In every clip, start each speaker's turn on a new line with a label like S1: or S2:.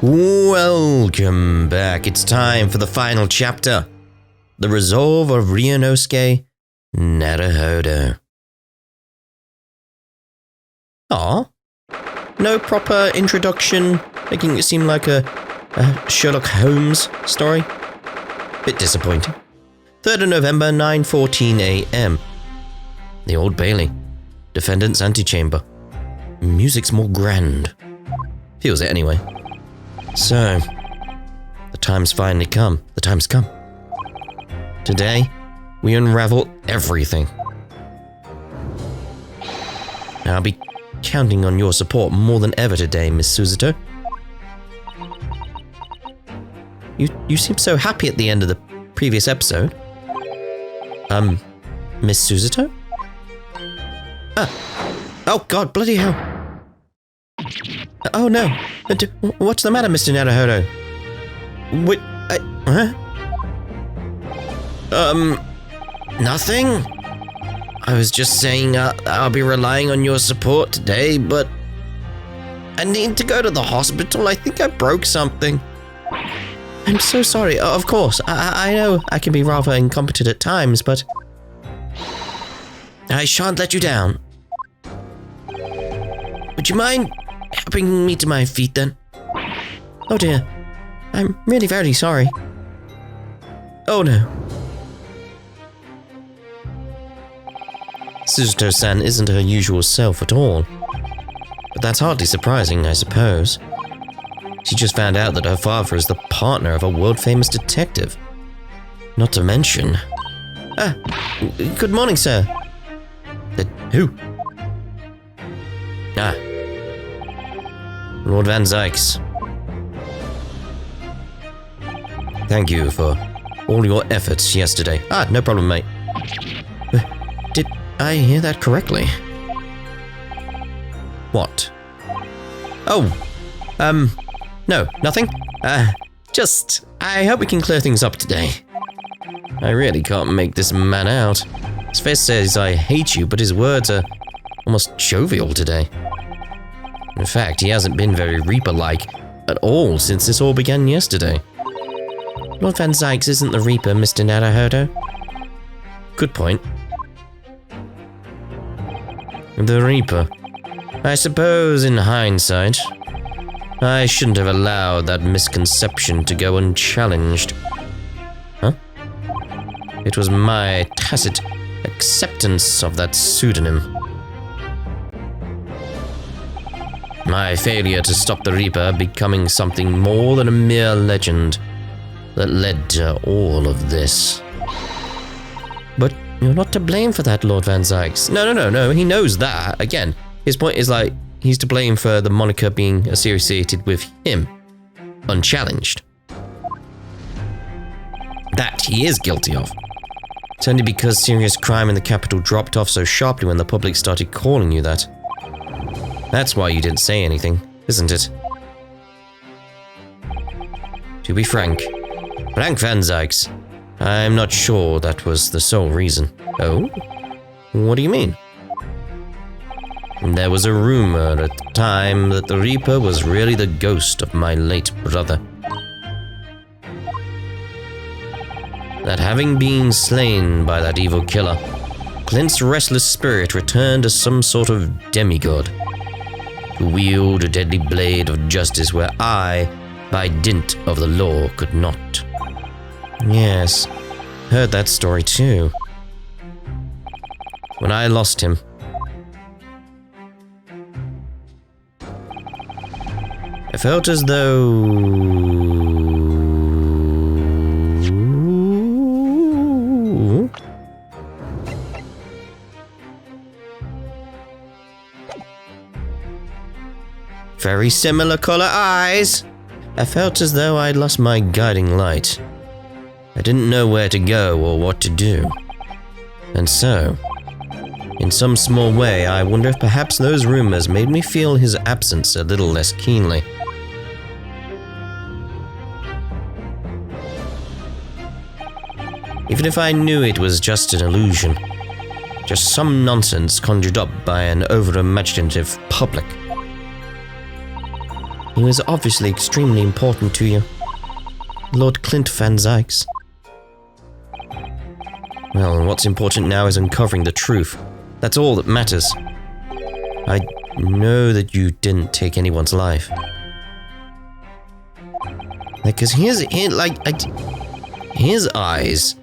S1: Welcome back. It's time for the final chapter. The Resolve of Ryunosuke Naruhodo. Aw. No proper introduction, making it seem like a Sherlock Holmes story. Bit disappointing. 3rd of November, 9:14 a.m. The Old Bailey. Defendant's antechamber. Music's more grand. Feels it anyway. So, the time's finally come. The time's come. Today, we unravel everything. I'll be counting on your support more than ever today, Miss Suzuto. You seemed so happy at the end of the previous episode. Miss Suzuto? Oh God, bloody hell. Oh no. What's the matter, Mr. Naruhodo? What? Nothing. I was just saying I'll be relying on your support today, but I need to go to the hospital. I think I broke something. I'm so sorry. Of course, I know I can be rather incompetent at times, but I shan't let you down. Would you mind helping me to my feet then? Oh dear. I'm really very sorry. Oh no. Suzuto-san isn't her usual self at all. But that's hardly surprising, I suppose. She just found out that her father is the partner of a world-famous detective. Not to mention... good morning, sir. Who? Lord Van Zykes. Thank you for all your efforts yesterday. No problem, mate. Did I hear that correctly? What? Oh, no, nothing. I hope we can clear things up today. I really can't make this man out. His face says I hate you, but his words are almost jovial today. In fact, he hasn't been very Reaper-like at all since this all began yesterday. Lord Van Zykes isn't the Reaper, Mr. Naruhodo. Good point. The Reaper. I suppose, in hindsight, I shouldn't have allowed that misconception to go unchallenged. Huh? It was my tacit acceptance of that pseudonym. My failure to stop the Reaper becoming something more than a mere legend that led to all of this. But you're not to blame for that, Lord Van Zykes. No, he knows that. Again, his point is like, he's to blame for the moniker being associated with him, unchallenged. That he is guilty of. It's only because serious crime in the capital dropped off so sharply when the public started calling you that. That's why you didn't say anything, isn't it? To be frank Van Zykes, I'm not sure that was the sole reason. Oh? What do you mean? There was a rumor at the time that the Reaper was really the ghost of my late brother. That having been slain by that evil killer, Clint's restless spirit returned as some sort of demigod, to wield a deadly blade of justice where I, by dint of the law, could not. Yes, heard that story too. When I lost him, I felt as though... Very similar color eyes. I felt as though I'd lost my guiding light. I didn't know where to go or what to do. And so, in some small way, I wonder if perhaps those rumors made me feel his absence a little less keenly. Even if I knew it was just an illusion, just some nonsense conjured up by an over-imaginative public. He was obviously extremely important to you. Lord Clint Van Zykes. Well, what's important now is uncovering the truth. That's all that matters. I know that you didn't take anyone's life. Because his eyes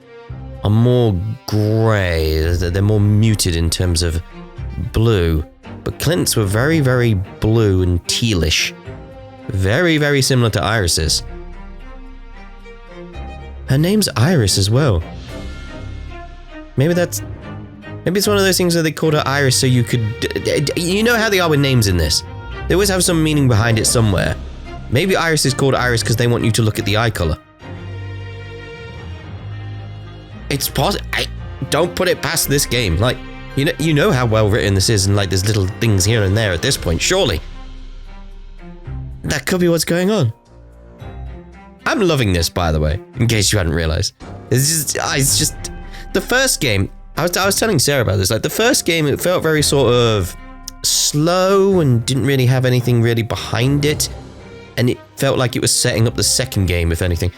S1: are more grey. They're more muted in terms of blue. But Clint's were very, very blue and tealish. Very, very similar to Iris's. Her name's Iris as well. Maybe it's one of those things where they called her Iris so you could... You know how they are with names in this. They always have some meaning behind it somewhere. Maybe Iris is called Iris because they want you to look at the eye color. It's possible. Don't put it past this game. Like, you know how well written this is, and like there's little things here and there at this point. Surely, that could be what's going on. I'm loving this, by the way, in case you hadn't realized. It's just the first game. I was telling Sarah about this. Like the first game, it felt very sort of slow and didn't really have anything really behind it, and it felt like it was setting up the second game, if anything.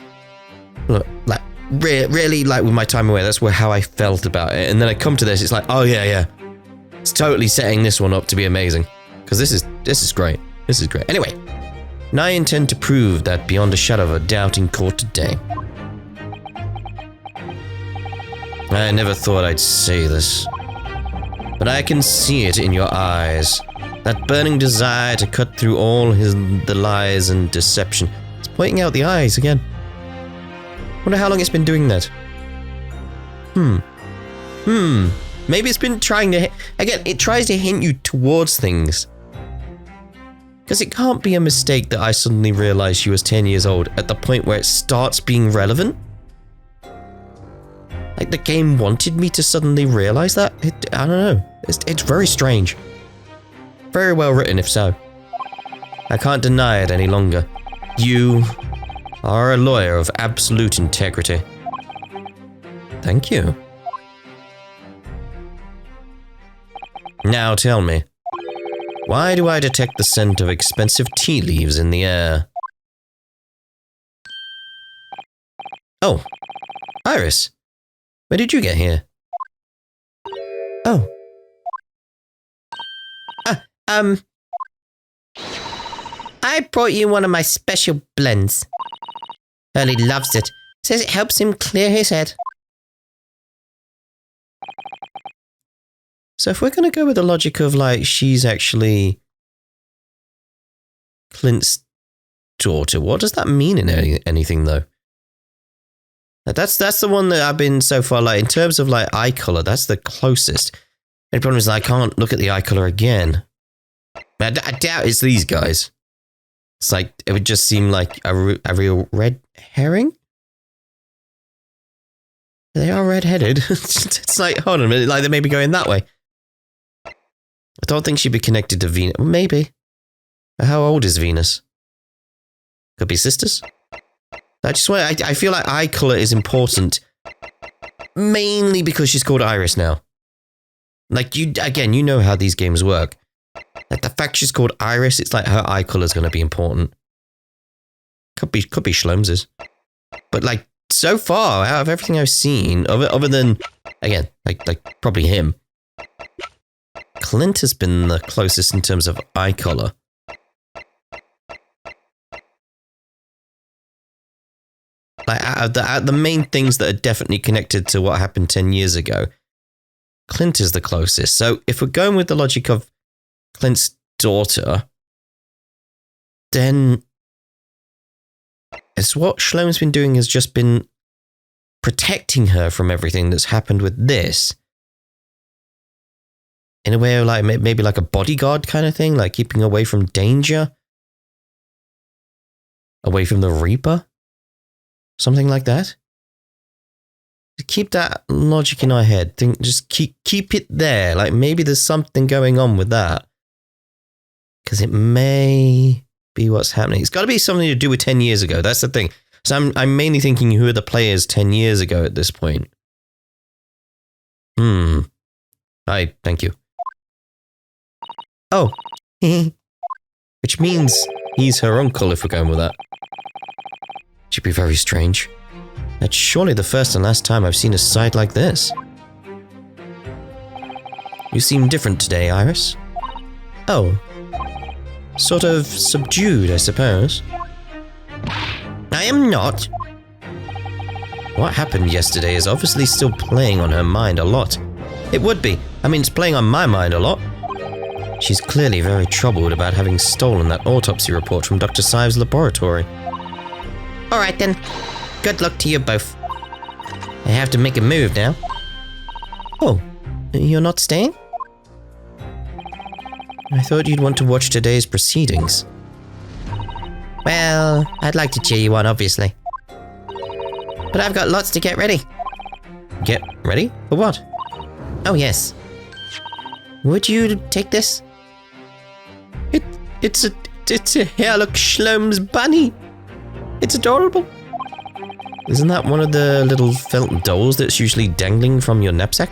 S1: Look, like really, like with my time away, that's how I felt about it. And then I come to this, it's like, oh yeah, it's totally setting this one up to be amazing, because this is great. This is great. Anyway. And I intend to prove that beyond a shadow of a doubt in court today. I never thought I'd say this, but I can see it in your eyes. That burning desire to cut through all the lies and deception. It's pointing out the eyes again. Wonder how long it's been doing that. Maybe it's been trying to... Again, it tries to hint you towards things. Because it can't be a mistake that I suddenly realized she was 10 years old at the point where it starts being relevant. Like the game wanted me to suddenly realize that? I don't know. It's very strange. Very well written, if so. I can't deny it any longer. You are a lawyer of absolute integrity. Thank you. Now tell me. Why do I detect the scent of expensive tea leaves in the air? Oh, Iris. Where did you get here? Oh. I brought you one of my special blends. Hurley loves it. Says it helps him clear his head. So if we're going to go with the logic of, like, she's actually Clint's daughter, what does that mean in anything, though? That's the one that I've been so far, like, in terms of, like, eye color, that's the closest. The problem is I can't look at the eye color again. I doubt it's these guys. It's like, it would just seem like a real red herring? They are red-headed. It's like, hold on a minute, like, they may be going that way. I don't think she'd be connected to Venus. Maybe. How old is Venus? Could be sisters? I feel like eye color is important. Mainly because she's called Iris now. Like, you know how these games work. Like, the fact she's called Iris, it's like her eye color is going to be important. Could be Shloms's. But, like, so far, out of everything I've seen, other than, again, like probably him, Clint has been the closest in terms of eye color. Like, out of the main things that are definitely connected to what happened 10 years ago, Clint is the closest. So if we're going with the logic of Clint's daughter, then it's what Shlom's been doing has just been protecting her from everything that's happened with this. In a way of like, maybe like a bodyguard kind of thing, like keeping away from danger. Away from the Reaper. Something like that. Keep that logic in our head. Just keep it there. Like maybe there's something going on with that. Because it may be what's happening. It's got to be something to do with 10 years ago. That's the thing. So I'm mainly thinking, who are the players 10 years ago at this point? Thank you. Oh. Which means he's her uncle if we're going with that. Should be very strange. That's surely the first and last time I've seen a sight like this. You seem different today, Iris. Oh. Sort of subdued, I suppose. I am not. What happened yesterday is obviously still playing on her mind a lot. It would be. I mean, it's playing on my mind a lot. She's clearly very troubled about having stolen that autopsy report from Dr. Sive's laboratory. Alright then. Good luck to you both. I have to make a move now. Oh, you're not staying? I thought you'd want to watch today's proceedings. Well, I'd like to cheer you on, obviously. But I've got lots to get ready. Get ready? For what? Oh, yes. Would you take this? It's a Herlock Shlom's bunny. It's adorable. Isn't that one of the little felt dolls that's usually dangling from your knapsack?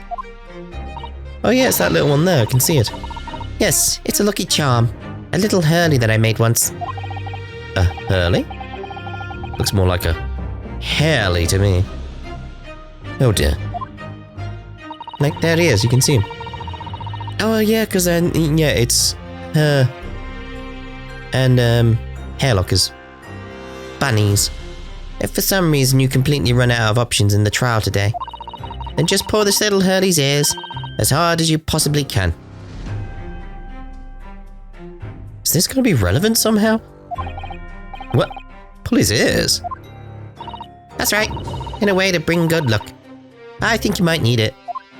S1: Oh yeah, it's that little one there, I can see it. Yes, it's a lucky charm. A little Hurley that I made once. A Hurley? Looks more like a Harley to me. Oh dear. Like, there he is, you can see him. Oh yeah, because yeah, it's her and Hairlockers. Bunnies. If for some reason you completely run out of options in the trial today, then just pull this little Hurley's ears as hard as you possibly can. Is this going to be relevant somehow? What? Pull his ears? That's right. In a way to bring good luck. I think you might need it.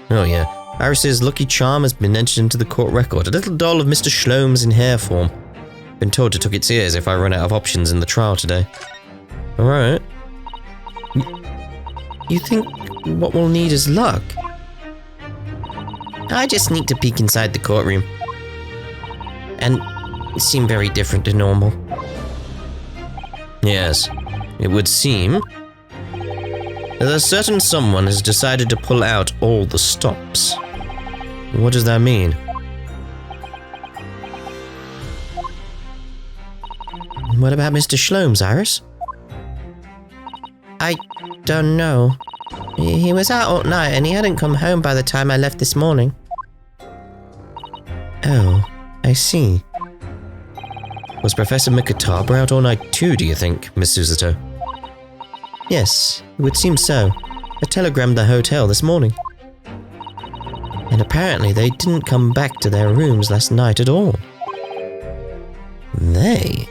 S1: Oh yeah. Iris's lucky charm has been entered into the court record. A little doll of Mr. Shlom's in hair form. Been told to tuck its ears if I run out of options in the trial today. Alright. You think what we'll need is luck? I just need to peek inside the courtroom. And it seemed very different to normal. Yes, it would seem that a certain someone has decided to pull out all the stops. What does that mean? What about Mr. Shlom's, Iris? I don't know. He was out all night and he hadn't come home by the time I left this morning. Oh, I see. Was Professor Mikataba out all night too, do you think, Miss Susato? Yes, it would seem so. I telegrammed the hotel this morning. And apparently they didn't come back to their rooms last night at all. They?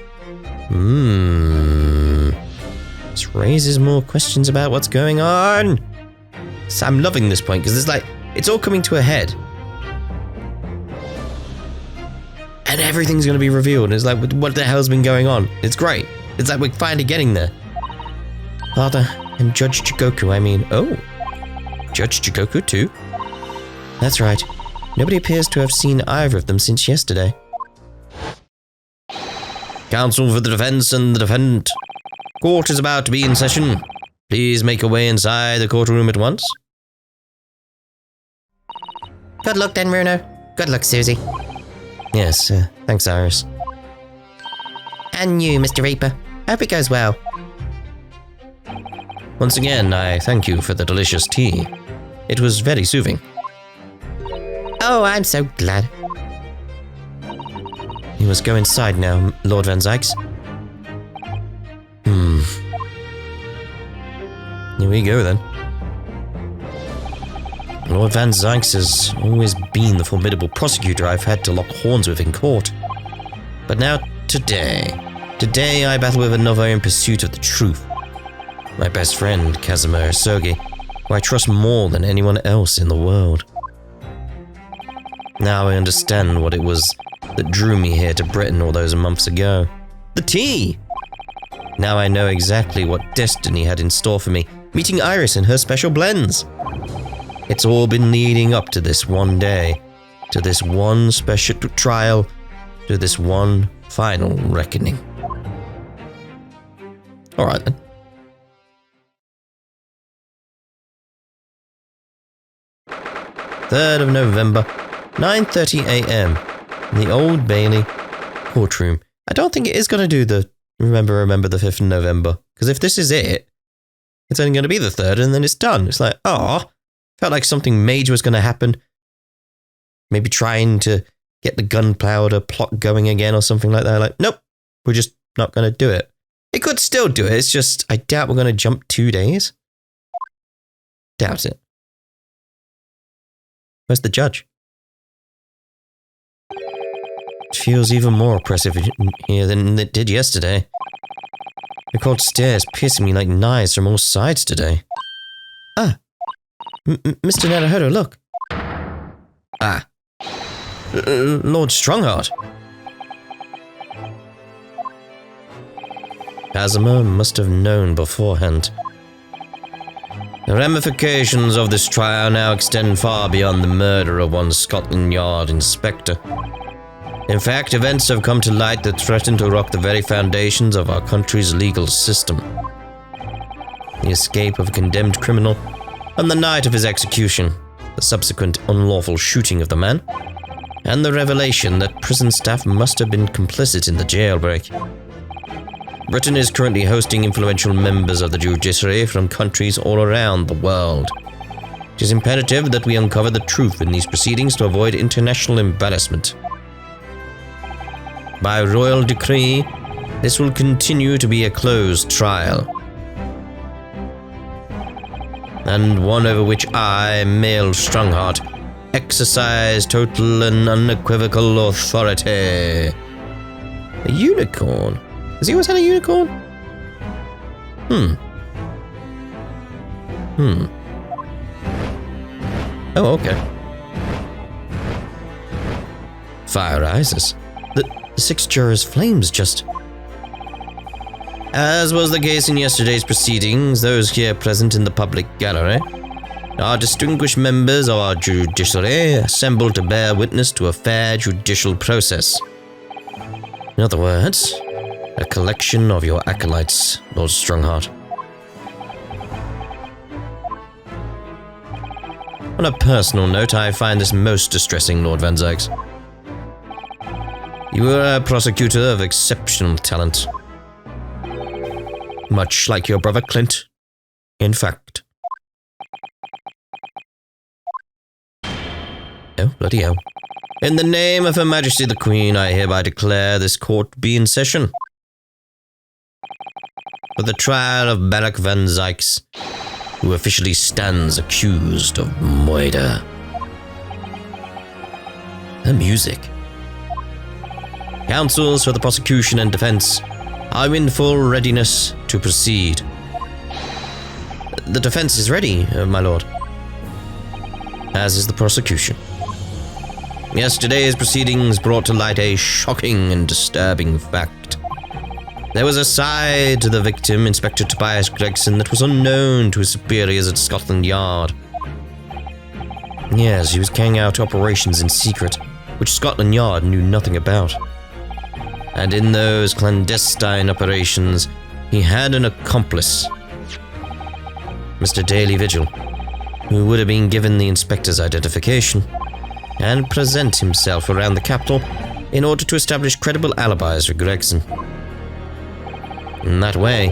S1: This raises more questions about what's going on. So I'm loving this point, because it's like, it's all coming to a head. And everything's going to be revealed. It's like, what the hell's been going on? It's great. It's like we're finally getting there. Father and Judge Jigoku, I mean. Oh, Judge Jigoku too? That's right. Nobody appears to have seen either of them since yesterday. Counsel for the defense and the defendant. Court is about to be in session. Please make your way inside the courtroom at once. Good luck then, Runo. Good luck, Susie. Yes, thanks, Iris. And you, Mr. Reaper. Hope it goes well. Once again, I thank you for the delicious tea. It was very soothing. Oh, I'm so glad. You must go inside now, Lord Van Zykes. Here we go, then. Lord Van Zykes has always been the formidable prosecutor I've had to lock horns with in court. But now, today I battle with another in pursuit of the truth. My best friend, Kazuma Sogi, who I trust more than anyone else in the world. Now I understand what it was that drew me here to Britain all those months ago. The tea! Now I know exactly what destiny had in store for me, meeting Iris and her special blends. It's all been leading up to this one day, to this one special trial, to this one final reckoning. Alright then. Third of November, 9:30 a.m. in the Old Bailey courtroom I don't think it is going to do the remember the 5th of November. Because if this is it, it's only going to be the 3rd and then it's done. It's like, oh, felt like something major was going to happen. Maybe trying to get the gunpowder plot going again or something like that. Like, nope, we're just not going to do it. It could still do it. It's just, I doubt we're going to jump 2 days. Doubt it. Where's the judge? It feels even more oppressive here than it did yesterday. The cold stare is piercing me like knives from all sides today. Ah. Mr. Naruhodo, look. Ah. Lord Stronghart. Kazuma must have known beforehand. The ramifications of this trial now extend far beyond the murder of one Scotland Yard inspector. In fact, events have come to light that threaten to rock the very foundations of our country's legal system. The escape of a condemned criminal on the night of his execution, the subsequent unlawful shooting of the man, and the revelation that prison staff must have been complicit in the jailbreak. Britain is currently hosting influential members of the judiciary from countries all around the world. It is imperative that we uncover the truth in these proceedings to avoid international embarrassment. By royal decree, this will continue to be a closed trial, and one over which I, male Stronghart, exercise total and unequivocal authority. A unicorn? Has he always had a unicorn? Oh, okay. Fire rises. The 6 jurors' flames just... As was the case in yesterday's proceedings, those here present in the public gallery are distinguished members of our judiciary assembled to bear witness to a fair judicial process. In other words, a collection of your acolytes, Lord Stronghart. On a personal note, I find this most distressing, Lord Van Zykes. You are a prosecutor of exceptional talent. Much like your brother Clint, in fact. Oh, bloody hell. In the name of Her Majesty the Queen, I hereby declare this court to be in session. For the trial of Barak Van Zykes, who officially stands accused of murder. The music. Counsels for the prosecution and defense are in full readiness to proceed. The defense is ready, my lord. As is the prosecution. Yesterday's proceedings brought to light a shocking and disturbing fact. There was a side to the victim, Inspector Tobias Gregson, that was unknown to his superiors at Scotland Yard. Yes, he was carrying out operations in secret, which Scotland Yard knew nothing about. And in those clandestine operations, he had an accomplice, Mr. Daily Vigil, who would have been given the inspector's identification and present himself around the capital in order to establish credible alibis for Gregson. In that way,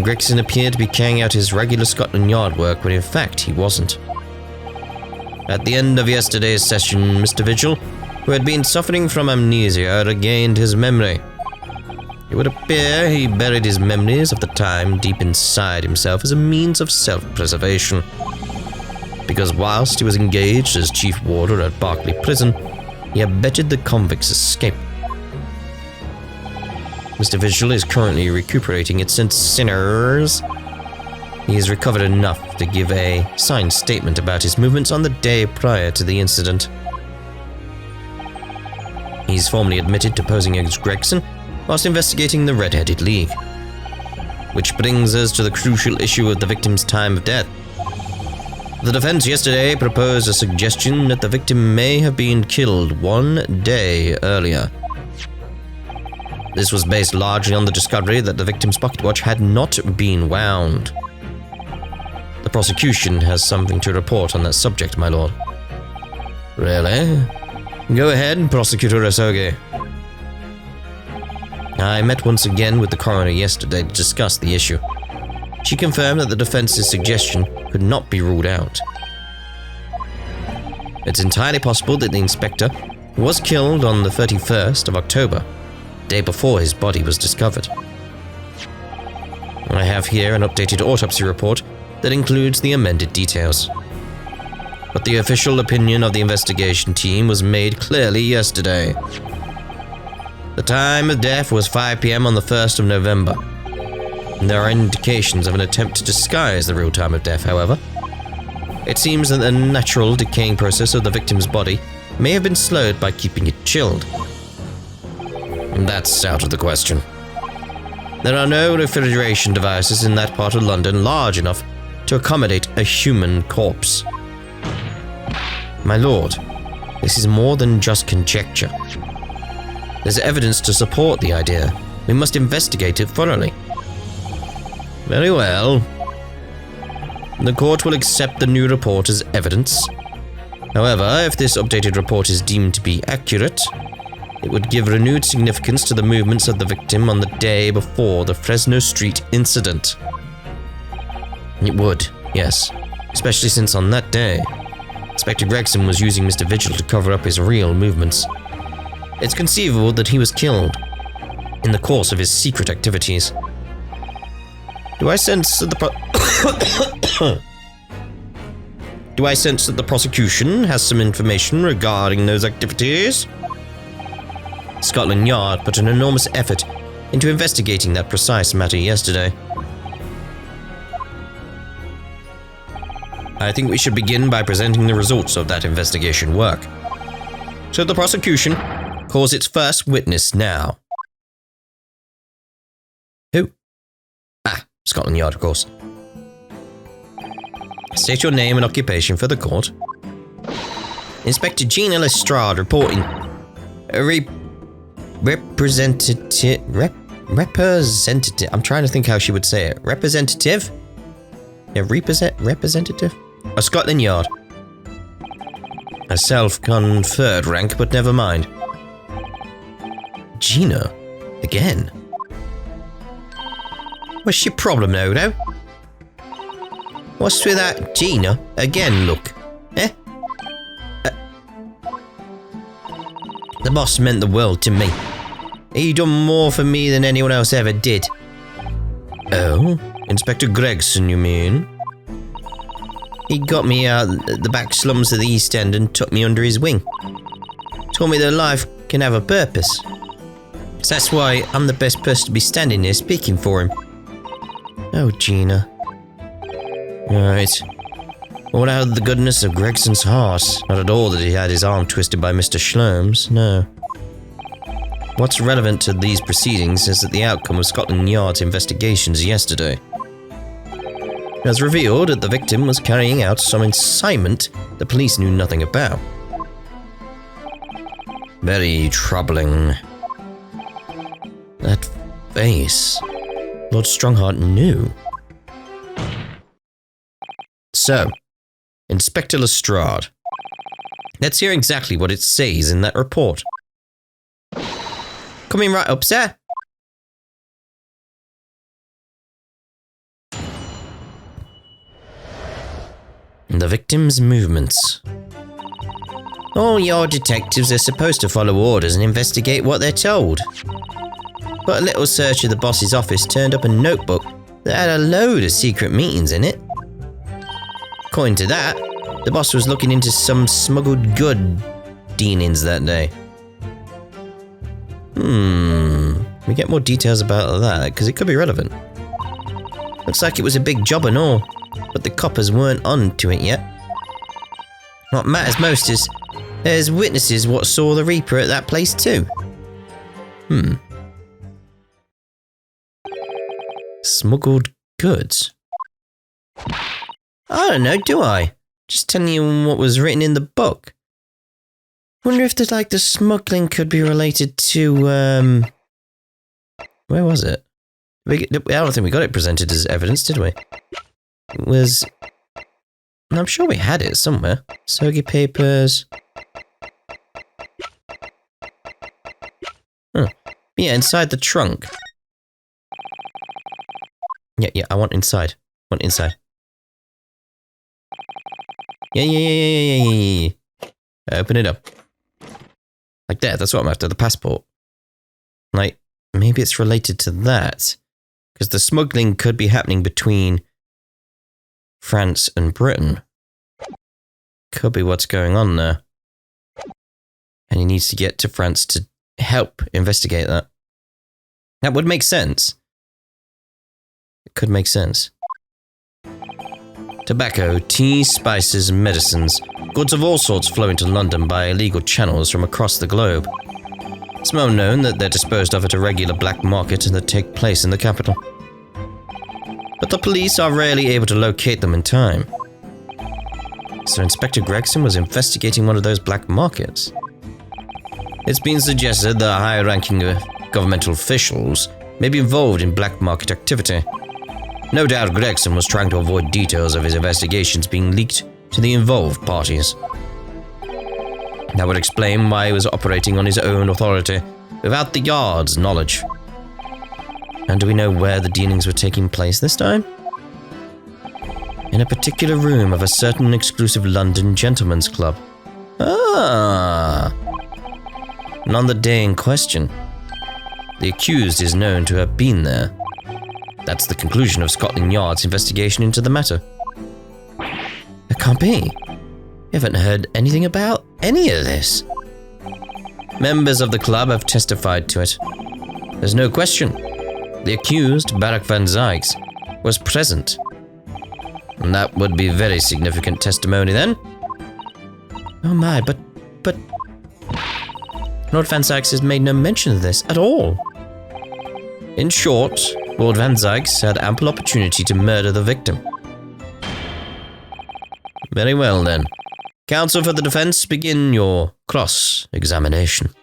S1: Gregson appeared to be carrying out his regular Scotland Yard work when in fact he wasn't. At the end of yesterday's session, Mr. Vigil, who had been suffering from amnesia, regained his memory. It would appear he buried his memories of the time deep inside himself as a means of self-preservation. Because whilst he was engaged as chief warder at Berkeley Prison, he abetted the convicts' escape. Mr. Vigil is currently recuperating it since sinners. He has recovered enough to give a signed statement about his movements on the day prior to the incident. He's formally admitted to posing as Gregson whilst investigating the Red-Headed League. Which brings us to the crucial issue of the victim's time of death. The defense yesterday proposed a suggestion that the victim may have been killed 1 day earlier. This was based largely on the discovery that the victim's pocket watch had not been wound. The prosecution has something to report on that subject, my lord. Really? Go ahead, Prosecutor Ryunosuke. I met once again with the coroner yesterday to discuss the issue. She confirmed that the defense's suggestion could not be ruled out. It's entirely possible that the inspector was killed on the 31st of October, the day before his body was discovered. I have here an updated autopsy report that includes the amended details. But the official opinion of the investigation team was made clearly yesterday. The time of death was 5 p.m. on the 1st of November. There are indications of an attempt to disguise the real time of death, however. It seems that the natural decaying process of the victim's body may have been slowed by keeping it chilled. That's out of the question. There are no refrigeration devices in that part of London large enough to accommodate a human corpse. My lord, this is more than just conjecture. There's evidence to support the idea. We must investigate it thoroughly. Very well. The court will accept the new report as evidence. However, if this updated report is deemed to be accurate, it would give renewed significance to the movements of the victim on the day before the Fresno Street incident. It would, yes, especially since on that day, Inspector Gregson was using Mr. Vigil to cover up his real movements. It's conceivable that he was killed in the course of his secret activities. Do I sense that the prosecution has some information regarding those activities? Scotland Yard put an enormous effort into investigating that precise matter yesterday. I think we should begin by presenting the results of that investigation work. So the prosecution calls its first witness now. Who? Scotland Yard, of course. State your name and occupation for the court. Inspector Gina Lestrade reporting. Representative. I'm trying to think how she would say it. Representative? Yeah, representative? Of Scotland Yard. A self-conferred rank, but never mind. Gina? Again? What's your problem, Odo? What's with that Gina? Again, look. Eh? The boss meant the world to me. He done more for me than anyone else ever did. Oh? Inspector Gregson, you mean? He got me out the back slums of the East End and took me under his wing. Told me that life can have a purpose. So that's why I'm the best person to be standing here speaking for him. Oh, Gina. Right. What out of the goodness of Gregson's heart? Not at all that he had his arm twisted by Mr. Schlerms, no. What's relevant to these proceedings is that the outcome of Scotland Yard's investigations yesterday has revealed that the victim was carrying out some incitement the police knew nothing about. Very troubling. That face. Lord Stronghart knew. So, Inspector Lestrade. Let's hear exactly what it says in that report. Coming right up, sir. The victim's movements. All your detectives are supposed to follow orders and investigate what they're told. But a little search of the boss's office turned up a notebook that had a load of secret meetings in it. According to that, the boss was looking into some smuggled good dealings that day. We get more details about that, because it could be relevant. Looks like it was a big job and all, but the coppers weren't on to it yet. What matters most is there's witnesses what saw the Reaper at that place too. Smuggled goods? I don't know, do I? Just telling you what was written in the book. Wonder if the smuggling could be related to, where was it? I don't think we got it presented as evidence, did we? It was... I'm sure we had it somewhere. Sergey papers. Yeah, inside the trunk. Yeah, I want inside. Yeah. Open it up. Like that, that's what I'm after, the passport. Like, maybe it's related to that. Because the smuggling could be happening between France and Britain. Could be what's going on there. And he needs to get to France to help investigate that. That would make sense. It could make sense. Tobacco, tea, spices, medicines. Goods of all sorts flow into London by illegal channels from across the globe. It's well known that they're disposed of at a regular black market and that take place in the capital. But the police are rarely able to locate them in time. So Inspector Gregson was investigating one of those black markets. It's been suggested that high-ranking governmental officials may be involved in black market activity. No doubt Gregson was trying to avoid details of his investigations being leaked to the involved parties. That would explain why he was operating on his own authority without the Yard's knowledge. And do we know where the dealings were taking place this time? In a particular room of a certain exclusive London gentleman's club. Ah! And on the day in question, the accused is known to have been there. That's the conclusion of Scotland Yard's investigation into the matter. It can't be. You haven't heard anything about any of this. Members of the club have testified to it. There's no question. The accused, Barak van Zykes, was present. And that would be very significant testimony then. Oh my, but Lord van Zykes has made no mention of this at all. In short, Lord van Zykes had ample opportunity to murder the victim. Very well then. Counsel for the defense, begin your cross-examination.